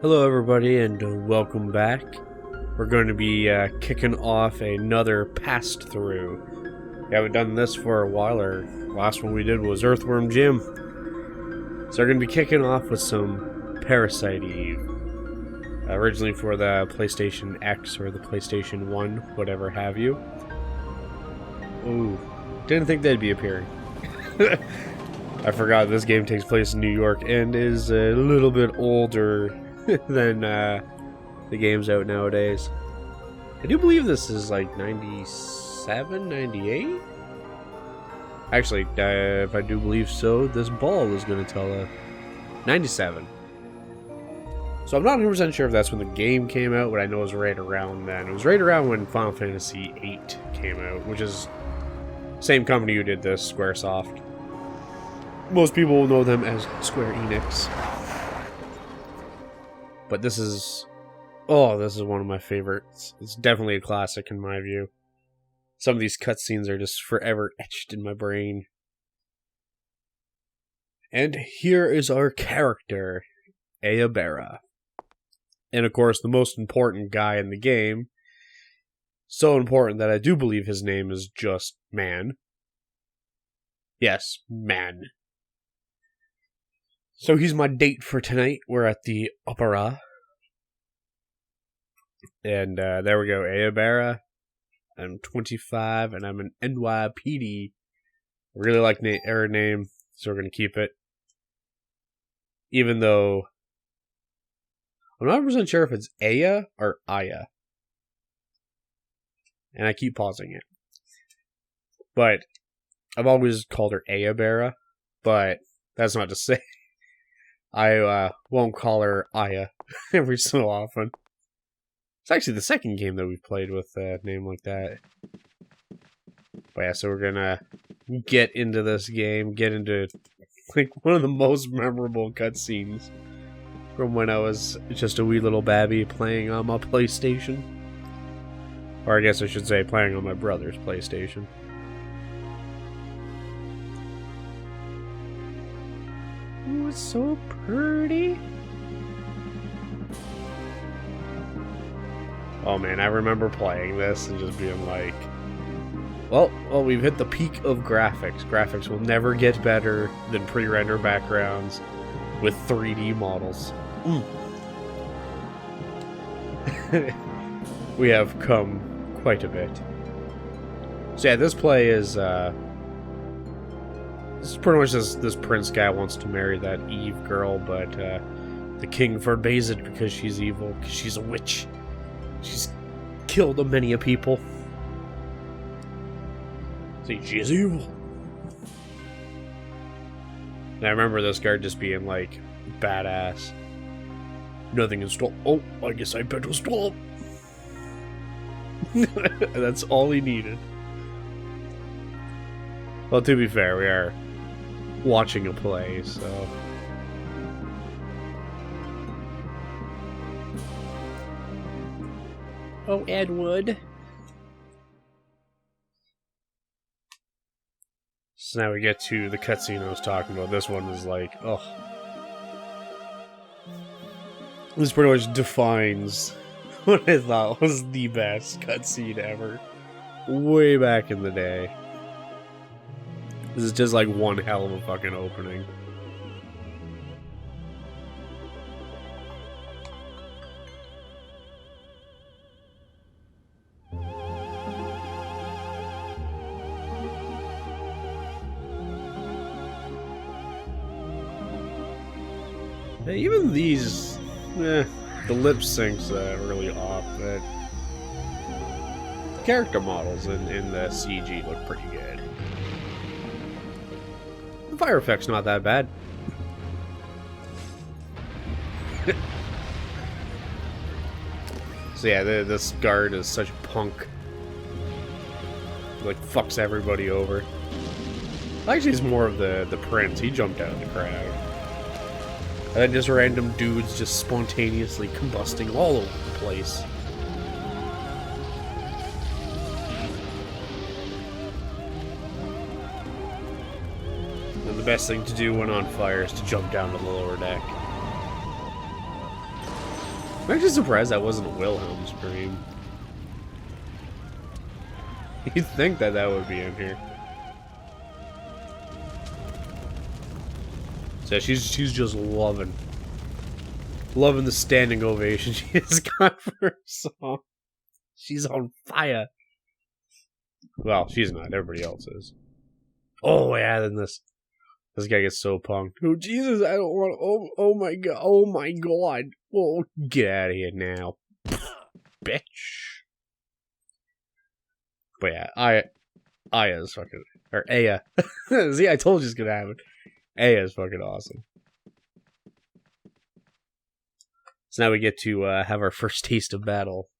Hello everybody and welcome back. We're going to be kicking off another passed through. We haven't done this for a while. Our last one we did was Earthworm Jim. So we're going to be kicking off with some Parasite Eve. Originally for the PlayStation X or the PlayStation 1, whatever have you. Ooh, didn't think they'd be appearing. I forgot this game takes place in New York and is a little bit older than the games out nowadays. I do believe this is like 97, 98? Actually, if I do believe so, this ball is going to tell 97. So I'm not 100% sure if that's when the game came out, but I know it was right around then. It was right around when Final Fantasy VIII came out, which is the same company who did this, Squaresoft. Most people will know them as Square Enix. But this is one of my favorites. It's definitely a classic in my view. Some of these cutscenes are just forever etched in my brain. And here is our character, Ayabara. And of course, the most important guy in the game. So important that I do believe his name is just Man. Yes, Man. So he's my date for tonight. We're at the opera. And there we go, Ayabara. I'm 25 and I'm an NYPD. I really like her name, so we're going to keep it. Even though I'm not 100% sure if it's Aya or Aya. And I keep pausing it. But I've always called her Ayabara, but that's not to say I won't call her Aya every so often. It's actually the second game that we've played with a name like that. But yeah, so we're gonna get into this game, get into like one of the most memorable cutscenes from when I was just a wee little babby playing on my PlayStation. Or I guess I should say playing on my brother's PlayStation. Oh, it's so pretty. Oh man, I remember playing this and just being like, well, we've hit the peak of graphics. Graphics will never get better than pre-rendered backgrounds with 3D models. We have come quite a bit. So yeah, this play is this is pretty much this prince guy wants to marry that Eve girl, but the king forbids it because she's evil, because she's a witch. She's killed many a people. See, she is evil. And I remember this guard just being like, badass. Nothing can stop. Oh, I guess I better stop. That's all he needed. Well, to be fair, we are watching a play, so... Oh, Edward. So now we get to the cutscene I was talking about. This one is like, oh. This pretty much defines what I thought was the best cutscene ever. Way back in the day. This is just like one hell of a fucking opening. Even these, the lip syncs really off, but the character models in the CG look pretty good. The fire effect's not that bad. So yeah, this guard is such a punk. He, like, fucks everybody over. Actually, it's more of the prince. He jumped out of the crowd. And then just random dudes just spontaneously combusting all over the place. And the best thing to do when on fire is to jump down to the lower deck. I'm actually surprised that wasn't a Wilhelm scream. You'd think that that would be in here. So she's just loving the standing ovation she has got for her song. She's on fire. Well, she's not. Everybody else is. Oh yeah, then this guy gets so punked. Oh Jesus, I don't want. Oh my god. Oh my god. Oh, get out of here now, bitch. But yeah, Aya's fucking, or Aya. See, I told you it's gonna happen. Aya's fucking awesome. So now we get to have our first taste of battle,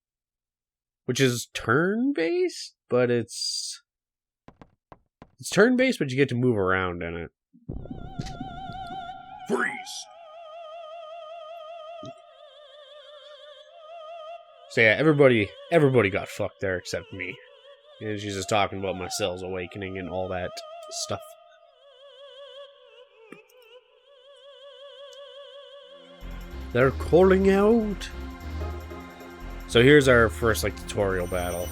which is turn-based, but it's turn-based, but you get to move around in it. Freeze! So yeah, everybody got fucked there except me. And she's just talking about my cells awakening and all that stuff. They're calling out. So here's our first tutorial battle.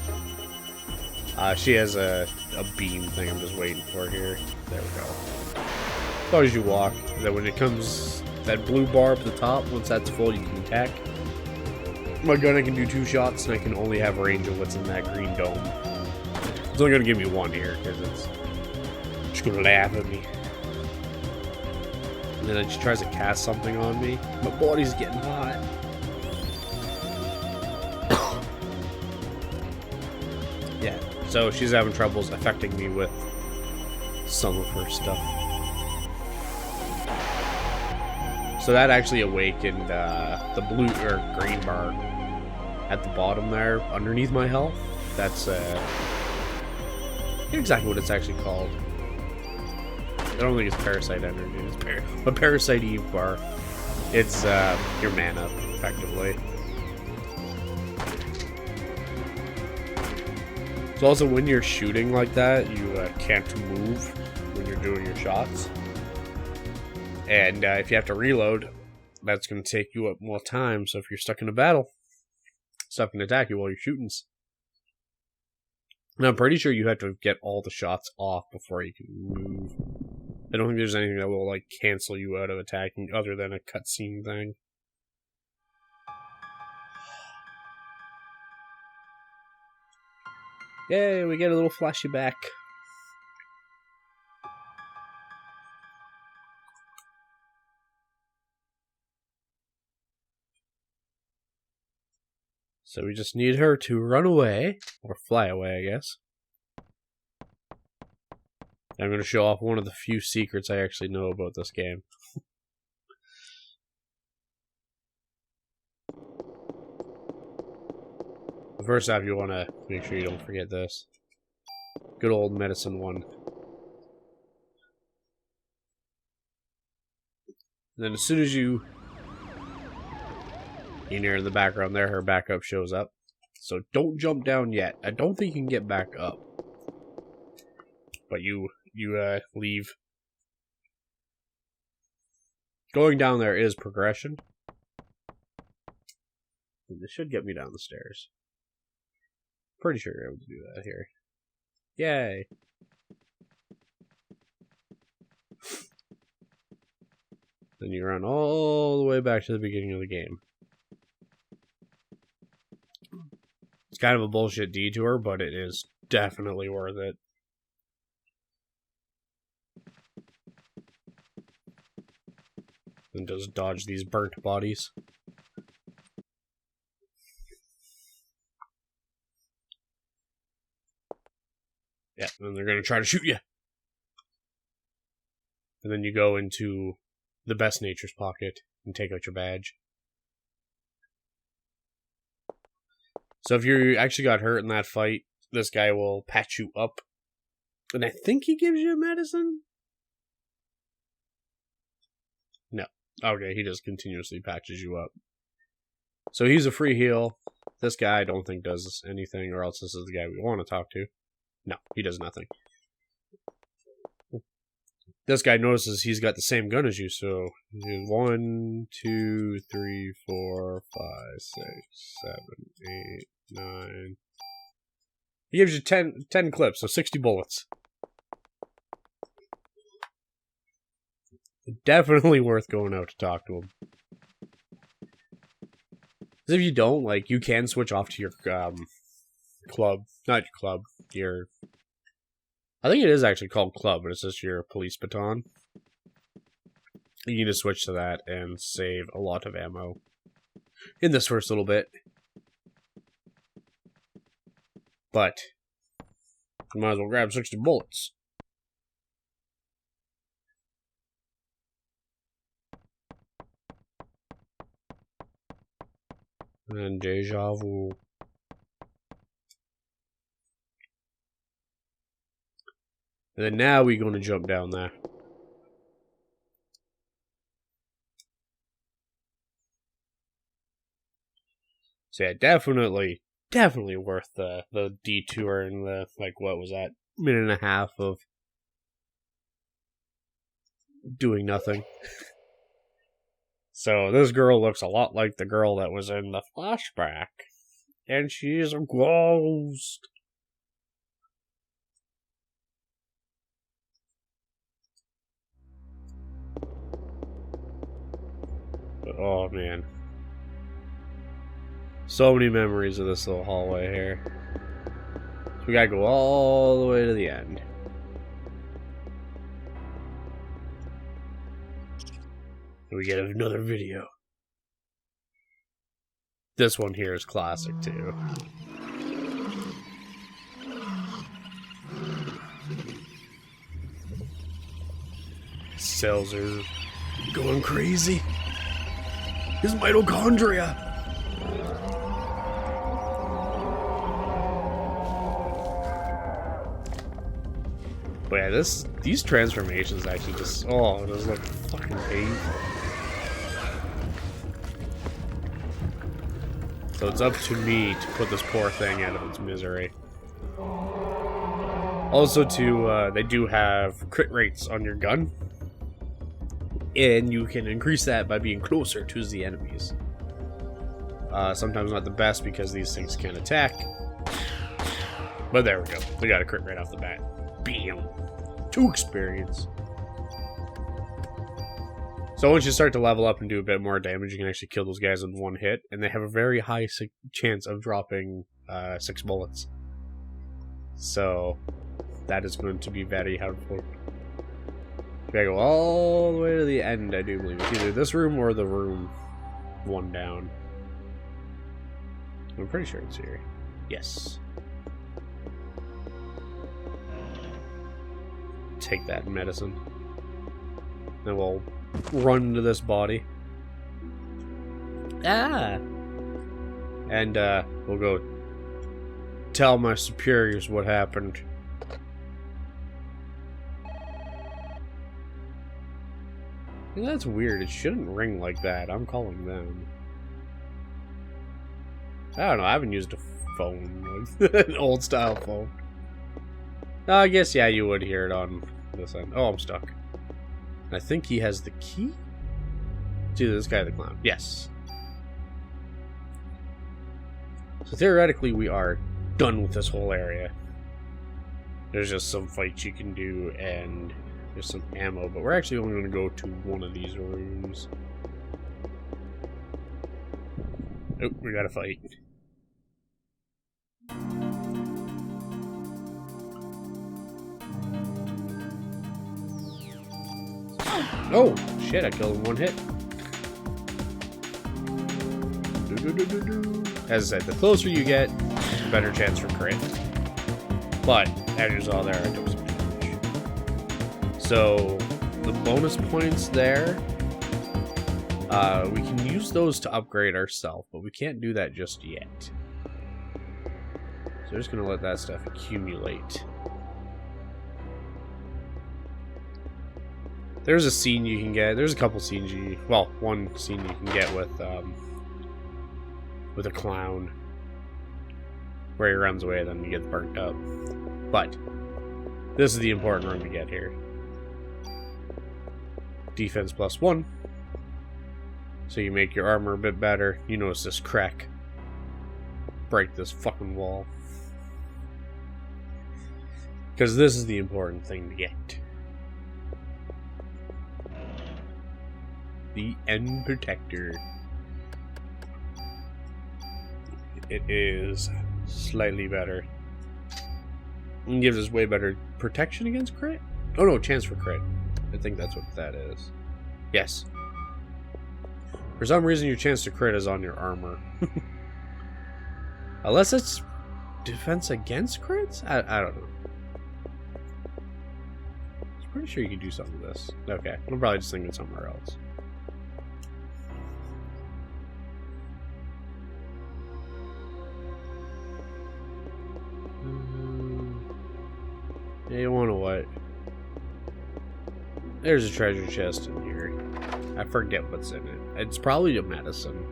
She has a beam thing I'm just waiting for here. There we go. As long as you walk, that when it comes, that blue bar up the top, once that's full, you can attack. My gun, I can do 2 shots, and I can only have range of what's in that green dome. It's only gonna give me 1 here, because it's just gonna laugh at me. And then she tries to cast something on me. My body's getting hot. Yeah, so she's having troubles affecting me with some of her stuff. So that actually awakened the blue or green bar at the bottom there, underneath my health. That's I forget exactly what it's actually called. I don't think it's Parasite Energy. It's a Parasite Eve bar. It's your mana, effectively. So also, when you're shooting like that, you can't move when you're doing your shots. And if you have to reload, that's going to take you up more time. So if you're stuck in a battle, stuff can attack you while you're shooting. And I'm pretty sure you have to get all the shots off before you can move. I don't think there's anything that will cancel you out of attacking other than a cutscene thing. Yay, we get a little flashy back. So we just need her to run away, or fly away, I guess. I'm going to show off one of the few secrets I actually know about this game. First off, you want to make sure you don't forget this. Good old medicine one. And then as soon as you hear in the background there, her backup shows up. So don't jump down yet. I don't think you can get back up. But you leave. Going down there is progression. And this should get me down the stairs. Pretty sure you're able to do that here. Yay! Then you run all the way back to the beginning of the game. It's kind of a bullshit detour, but it is definitely worth it. And just dodge these burnt bodies. Yeah, and they're going to try to shoot you. And then you go into the best nature's pocket and take out your badge. So if you actually got hurt in that fight, this guy will patch you up. And I think he gives you a medicine? No. Okay, he just continuously patches you up. So he's a free heal. This guy I don't think does anything, or else this is the guy we want to talk to. No, he does nothing. this guy notices he's got the same gun as you, so 1, 2, 3, 4, 5, 6, 7, 8, 9. He gives you 10 clips, so 60 bullets. Definitely worth going out to talk to him. Because if you don't, like, you can switch off to your club. Not your club, your... I think it is actually called club, but it's just your police baton. You can just switch to that and save a lot of ammo in this first little bit. But you might as well grab 60 bullets. And deja vu. And then now we're going to jump down there. So yeah, definitely worth the detour and the, like, what was that? Minute and a half of doing nothing. So this girl looks a lot like the girl that was in the flashback. And she's a ghost. But, oh man. So many memories of this little hallway here. So we gotta go all the way to the end. We get another video. This one here is classic too. Cells are going crazy. His mitochondria. But yeah, these transformations actually just, oh, those look fucking painful. So it's up to me to put this poor thing out of its misery. Also, they do have crit rates on your gun. And you can increase that by being closer to the enemies. Sometimes not the best because these things can attack. But there we go. We got a crit right off the bat. Bam! 2 experience. So once you start to level up and do a bit more damage, you can actually kill those guys in 1 hit. And they have a very high chance of dropping 6 bullets. So that is going to be very helpful. We gotta go all the way to the end, I do believe. It's either this room or the room 1 down. I'm pretty sure it's here. Yes. Take that medicine. Then we'll run into this body. Ah! And we'll go tell my superiors what happened. And that's weird. It shouldn't ring like that. I'm calling them. I don't know. I haven't used a phone. An old style phone. I guess, yeah, you would hear it on this end. Oh, I'm stuck. I think he has the key? To this guy, the clown. Yes. So theoretically, we are done with this whole area. There's just some fights you can do, and there's some ammo, but we're actually only going to go to one of these rooms. Oh, we got to fight. Oh, shit, I killed him 1 hit. As I said, the closer you get, the better chance for crit. But, as you saw there, I took some damage. So, the bonus points there, we can use those to upgrade ourselves, but we can't do that just yet. So we're just going to let that stuff accumulate. There's a scene you can get. There's a couple scenes well, one scene you can get with a clown where he runs away, then he gets burnt up. But this is the important room to get here. defense +1. So you make your armor a bit better. You notice this crack. Break this fucking wall. Because this is the important thing to get. The end protector. It is slightly better. It gives us way better protection against crit? Oh no, chance for crit. I think that's what that is. Yes. For some reason your chance to crit is on your armor. Unless it's defense against crits? I don't know. I'm pretty sure you can do something with this. Okay, I'm probably just thinking somewhere else. Yeah, you wanna what? There's a treasure chest in here. I forget what's in it. It's probably a medicine.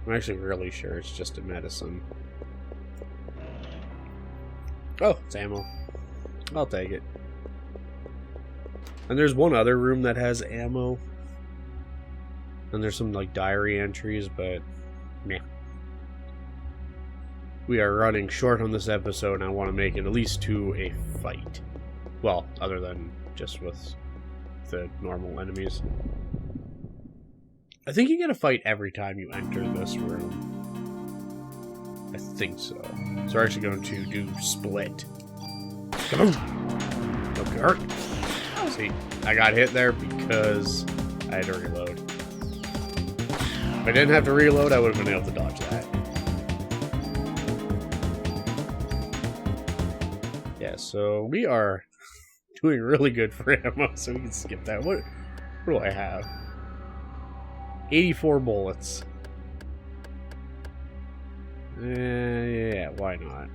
I'm actually really sure it's just a medicine. Oh, it's ammo. I'll take it. And there's one other room that has ammo. And there's some like diary entries, but meh. We are running short on this episode, and I want to make it at least to a fight. Well, other than just with the normal enemies. I think you get a fight every time you enter this room. I think so. So we're actually going to do split. Come on! Don't get hurt. See, I got hit there because I had to reload. If I didn't have to reload, I would have been able to dodge that. So we are doing really good for ammo, so we can skip that. What do I have? 84 bullets. Yeah, why not?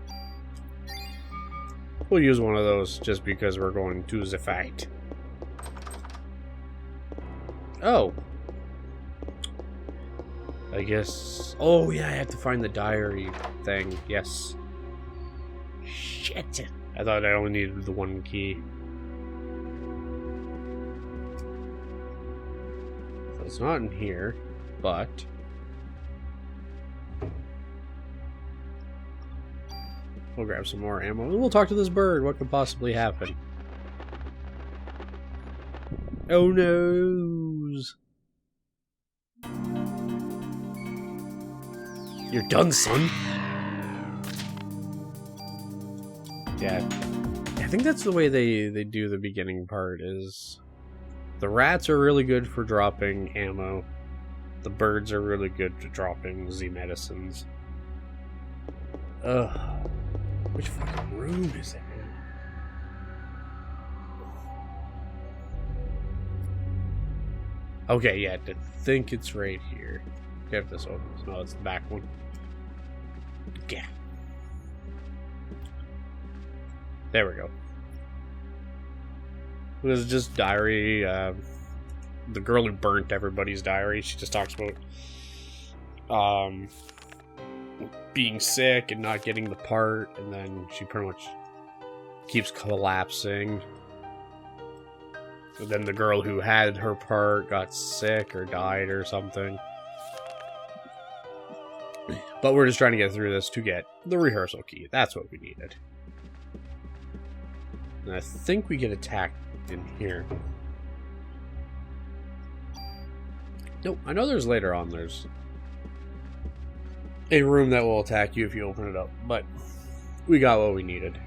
We'll use one of those just because we're going to the fight. Oh. I guess... Oh, yeah, I have to find the diary thing. Yes. Shit. I thought I only needed the one key. So it's not in here, but... We'll grab some more ammo. And we'll talk to this bird. What could possibly happen? Oh noes! You're done, son! Yeah, I think that's the way they do the beginning part is the rats are really good for dropping ammo. The birds are really good for dropping Z medicines. Ugh. Which fucking room is it in? Okay, yeah, I think it's right here. Okay, if this opens. No, it's the back one. Yeah. There we go. It was just diary. The girl who burnt everybody's diary. She just talks about being sick and not getting the part, and then she pretty much keeps collapsing. And then the girl who had her part got sick or died or something. But we're just trying to get through this to get the rehearsal key. That's what we needed. And I think we get attacked in here. Nope, I know there's later on, there's a room that will attack you if you open it up, but we got what we needed.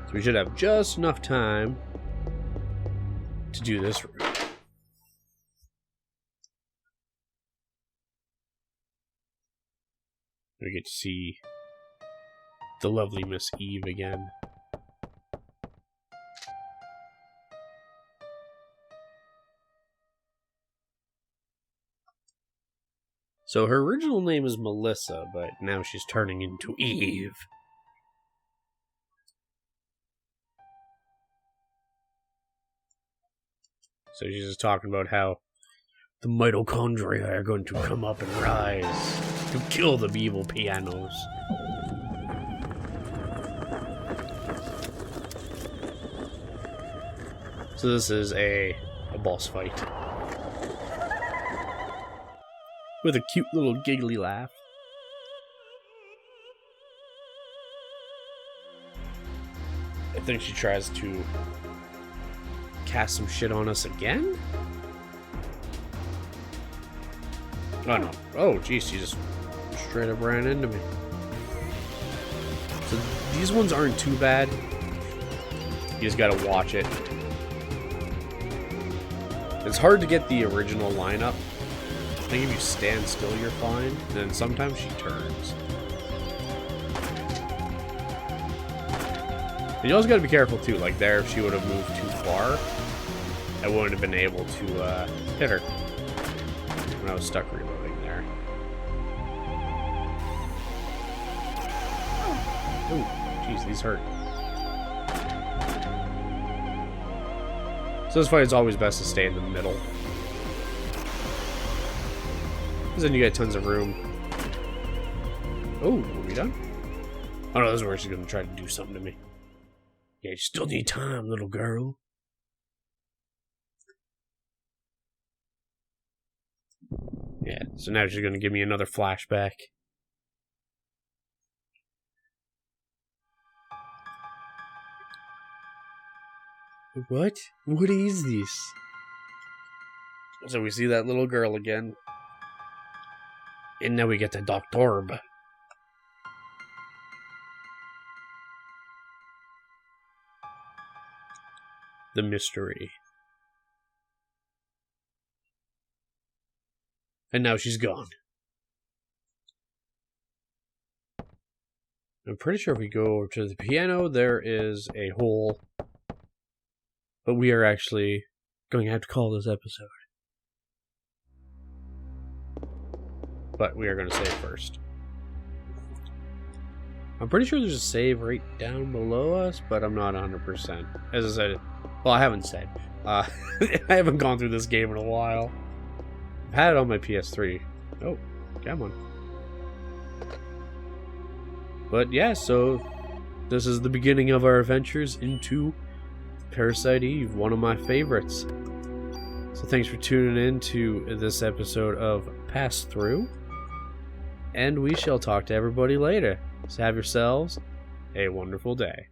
So we should have just enough time to do this room. We get to see the lovely Miss Eve again. So her original name is Melissa, but now she's turning into Eve. So she's just talking about how the mitochondria are going to come up and rise to kill the evil pianos. So this is a boss fight. With a cute little giggly laugh. I think she tries to cast some shit on us again? Oh no. Oh jeez, she just straight up ran into me. So these ones aren't too bad. You just gotta watch it. It's hard to get the original lineup. I think if you stand still, you're fine. And then sometimes she turns. And you also gotta be careful too. Like there, if she would have moved too far, I wouldn't have been able to hit her when I was stuck reloading there. Oh, jeez, these hurt. So this fight is always best to stay in the middle. Because then you get tons of room. Oh, are we done? Oh no, this is where she's gonna try to do something to me. Yeah, you still need time, little girl. Yeah, so now she's gonna give me another flashback. What? What is this? So we see that little girl again. And now we get the Doctor. The mystery. And now she's gone. I'm pretty sure if we go over to the piano, there is a hole. But we are actually going to have to call this episode. But we are going to save first. I'm pretty sure there's a save right down below us, but I'm not 100%. As I said, well, I haven't said. I haven't gone through this game in a while. I've had it on my PS3. Oh, come on. But yeah, so this is the beginning of our adventures into Parasite Eve, one of my favorites. So thanks for tuning in to this episode of Pass Through. And we shall talk to everybody later. So have yourselves a wonderful day.